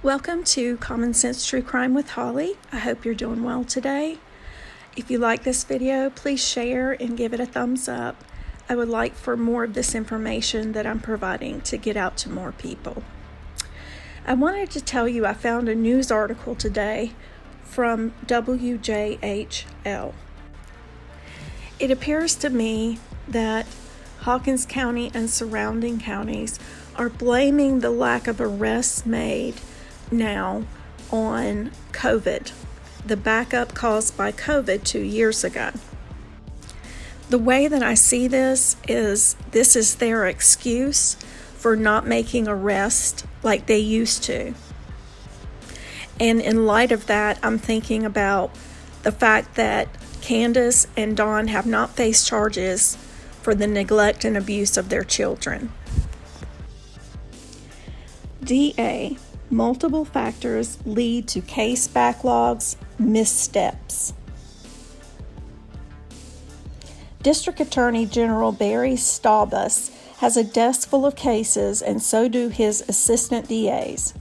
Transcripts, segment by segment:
Welcome to Common Sense True Crime with Holly. I hope you're doing well today. If you like this video, please share and give it a thumbs up. I would like for more of this information that I'm providing to get out to more people. I wanted to tell you I found a news article today from WJHL. It appears to me that Hawkins County and surrounding counties are blaming the lack of arrests made now on COVID, the backup caused by COVID 2 years ago. The way that I see this is their excuse for not making arrests like they used to. And in light of that, I'm thinking about the fact that Candus and Don have not faced charges for the neglect and abuse of their children. DA, multiple factors lead to case backlogs, missteps. District Attorney General Barry Staubus has a desk full of cases, and so do his assistant DAs.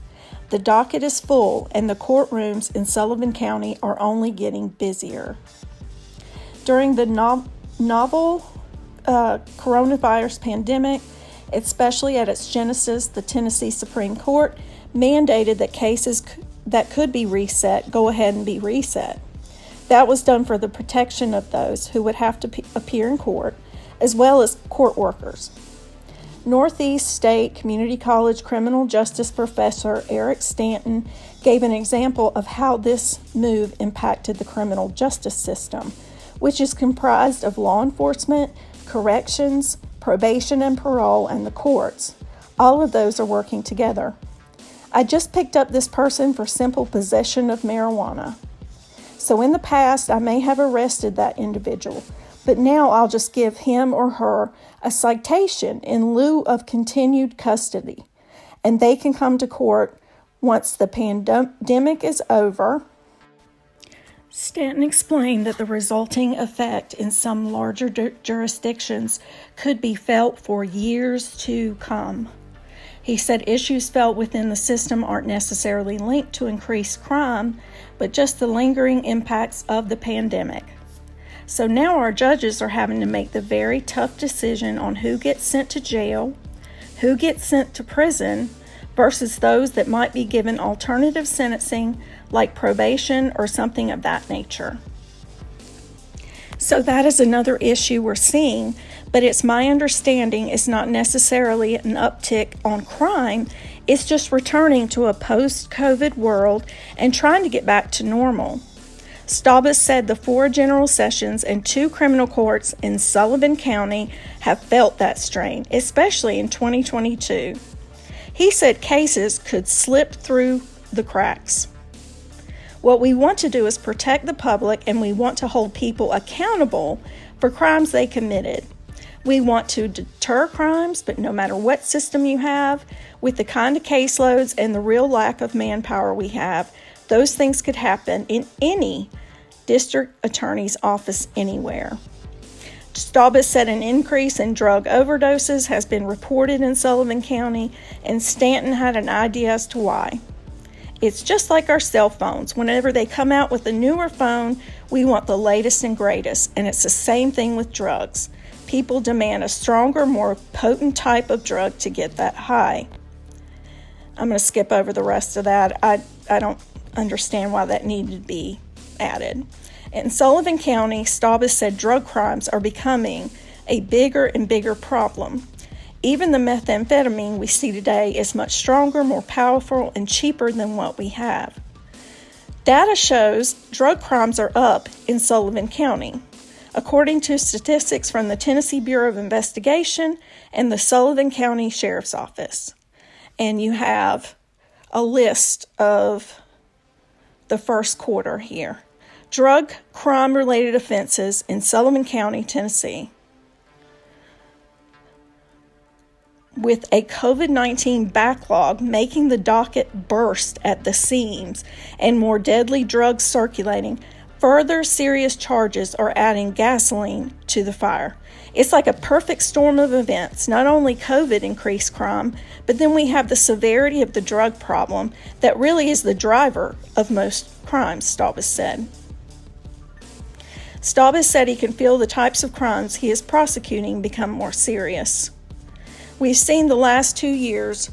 The docket is full, and the courtrooms in Sullivan County are only getting busier. During the novel coronavirus pandemic, especially at its genesis, the Tennessee Supreme Court mandated that cases that could be reset go ahead and be reset. That was done for the protection of those who would have to appear in court, as well as court workers. Northeast State Community College criminal justice professor Eric Stanton gave an example of how this move impacted the criminal justice system, which is comprised of law enforcement, corrections, probation and parole, and the courts. All of those are working together. I just picked up this person for simple possession of marijuana. So in the past, I may have arrested that individual, but now I'll just give him or her a citation in lieu of continued custody, and they can come to court once the pandemic is over. Stanton explained that the resulting effect in some larger jurisdictions could be felt for years to come. He said issues felt within the system aren't necessarily linked to increased crime, but just the lingering impacts of the pandemic. So now our judges are having to make the very tough decision on who gets sent to jail, who gets sent to prison, versus those that might be given alternative sentencing like probation or something of that nature. So that is another issue we're seeing, but it's my understanding it's not necessarily an uptick on crime. It's just returning to a post-COVID world and trying to get back to normal. Staubus said the 4 general sessions and 2 criminal courts in Sullivan County have felt that strain, especially in 2022. He said cases could slip through the cracks. What we want to do is protect the public, and we want to hold people accountable for crimes they committed. We want to deter crimes, but no matter what system you have, with the kind of caseloads and the real lack of manpower we have, those things could happen in any district attorney's office anywhere. Staubus said an increase in drug overdoses has been reported in Sullivan County, and Stanton had an idea as to why. It's just like our cell phones. Whenever they come out with a newer phone, we want the latest and greatest, and it's the same thing with drugs. People demand a stronger, more potent type of drug to get that high. I'm going to skip over the rest of that. I don't understand why that needed to be added. In Sullivan County, Staubus said drug crimes are becoming a bigger and bigger problem. Even the methamphetamine we see today is much stronger, more powerful, and cheaper than what we have. Data shows drug crimes are up in Sullivan County, according to statistics from the Tennessee Bureau of Investigation and the Sullivan County Sheriff's Office. And you have a list of the first quarter here. Drug crime-related offenses in Sullivan County, Tennessee. With a COVID-19 backlog making the docket burst at the seams and more deadly drugs circulating, further serious charges are adding gasoline to the fire. It's like a perfect storm of events. Not only COVID increased crime, but then we have the severity of the drug problem that really is the driver of most crimes, Staubis said. Staubis said he can feel the types of crimes he is prosecuting become more serious. We've seen the last 2 years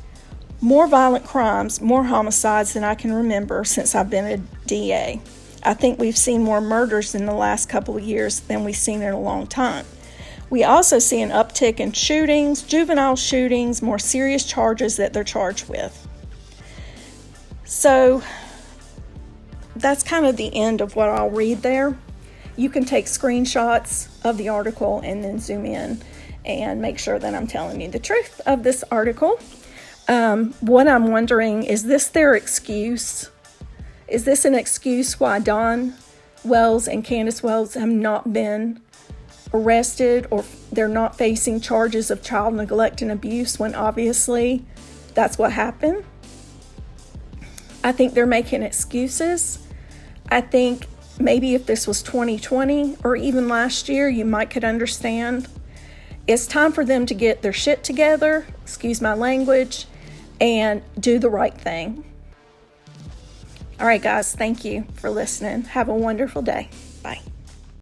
more violent crimes, more homicides than I can remember since I've been a DA. I think we've seen more murders in the last couple of years than we've seen in a long time. We also see an uptick in shootings, juvenile shootings, more serious charges that they're charged with. So that's kind of the end of what I'll read there. You can take screenshots of the article and then zoom in and make sure that I'm telling you the truth of this article. What I'm wondering, is this their excuse? Is this an excuse why Don Wells and Candus Wells have not been arrested, or they're not facing charges of child neglect and abuse when obviously that's what happened? I think they're making excuses. I think maybe if this was 2020 or even last year, you might could understand. It's time for them to get their shit together, excuse my language, and do the right thing. All right, guys, thank you for listening. Have a wonderful day. Bye.